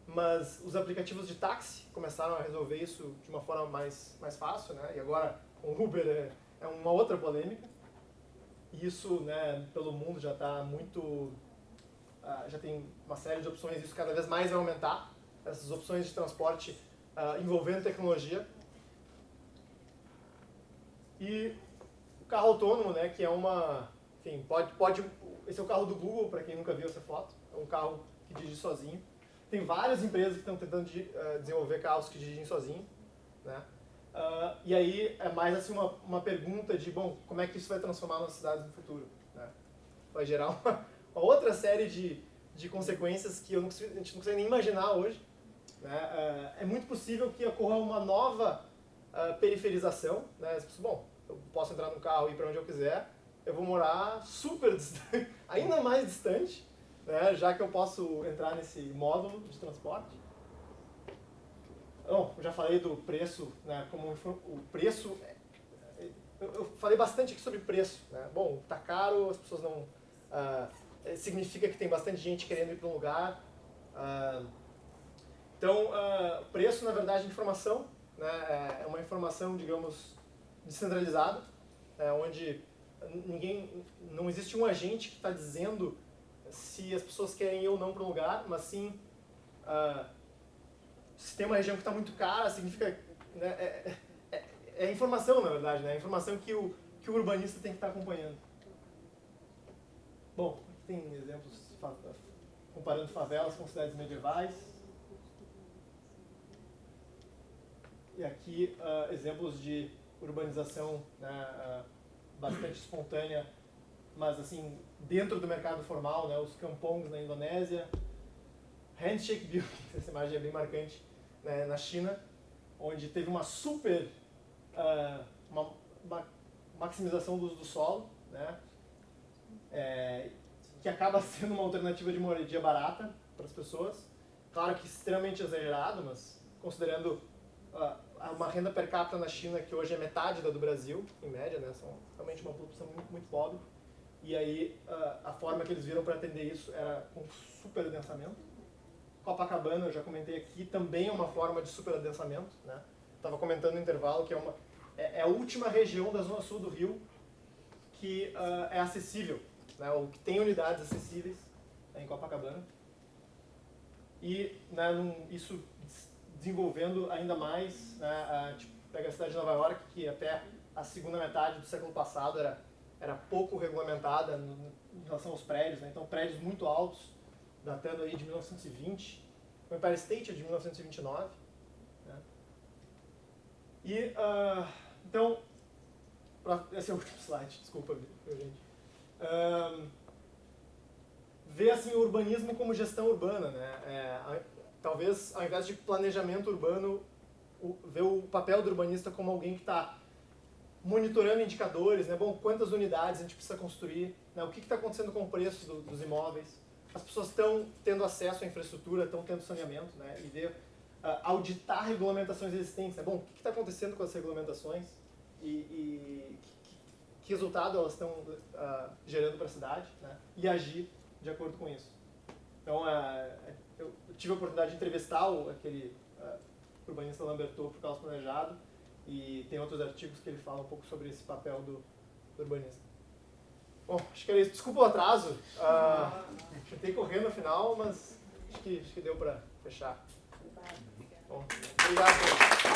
Mas os aplicativos de táxi começaram a resolver isso de uma forma mais fácil, né? E agora o Uber é uma outra polêmica. E isso, né, pelo mundo já está muito... já tem uma série de opções, isso cada vez mais vai aumentar, essas opções de transporte envolvendo tecnologia. E o carro autônomo, né, que é uma... Enfim, esse é o carro do Google, para quem nunca viu essa foto. É um carro que dirige sozinho. Tem várias empresas que estão tentando desenvolver carros que dirigem sozinho, né? E aí é mais assim uma pergunta de, bom, como é que isso vai transformar nossas cidades no futuro, né? Vai gerar uma outra série de consequências que a gente não consegue nem imaginar hoje, né? É muito possível que ocorra uma nova periferização, né? Bom, eu posso entrar no carro e ir para onde eu quiser, eu vou morar super distante, ainda mais distante, né? Já que eu posso entrar nesse módulo de transporte. Bom, eu já falei do preço, né? Como o preço... Eu falei bastante aqui sobre preço, né? Bom, tá caro, as pessoas não... significa que tem bastante gente querendo ir para um lugar. Então, preço, na verdade, é informação, né? É uma informação, digamos, descentralizada, onde não existe um agente que está dizendo se as pessoas querem ir ou não para um lugar, mas sim, se tem uma região que está muito cara, significa, né, é informação, na verdade, né? É informação que o urbanista tem que estar acompanhando. Bom, aqui tem exemplos comparando favelas com cidades medievais. E aqui exemplos de urbanização, né, bastante espontânea, mas assim, dentro do mercado formal, né, os kampongs na Indonésia, Handshake Building, essa imagem é bem marcante, né, na China, onde teve uma super uma maximização do uso do solo, né, que acaba sendo uma alternativa de moradia barata para as pessoas. Claro que extremamente exagerado, mas considerando uma renda per capita na China que hoje é metade da do Brasil, em média, né? São realmente uma população muito, muito pobre. E aí a forma que eles viram para atender isso era com superadensamento. Copacabana, eu já comentei aqui, também é uma forma de superadensamento, né? Estava comentando no intervalo que é a última região da zona sul do Rio que é acessível, né? Ou que tem unidades acessíveis em Copacabana. E, né, isso desenvolvendo ainda mais, né, tipo, pega a cidade de Nova York, que até a segunda metade do século passado era pouco regulamentada em relação aos prédios, né? Então prédios muito altos, datando aí de 1920, o Empire State é de 1929, né? E, então, esse é o último slide, desculpa, gente. Ver assim, o urbanismo como gestão urbana, né? Talvez, ao invés de planejamento urbano, ver o papel do urbanista como alguém que está monitorando indicadores, né? Bom, quantas unidades a gente precisa construir, né? O que está acontecendo com o preço dos imóveis, as pessoas estão tendo acesso à infraestrutura, estão tendo saneamento, né? E ver, auditar regulamentações existentes, né? Bom, o que está acontecendo com as regulamentações e que resultado elas estão gerando para a cidade, né? E agir de acordo com isso. Então, eu tive a oportunidade de entrevistar aquele urbanista Lambertot para o Caos Planejado, e tem outros artigos que ele fala um pouco sobre esse papel do urbanista. Bom, acho que era isso. Desculpa o atraso. Tentei correr no final, mas acho que deu para fechar. Bom, obrigado.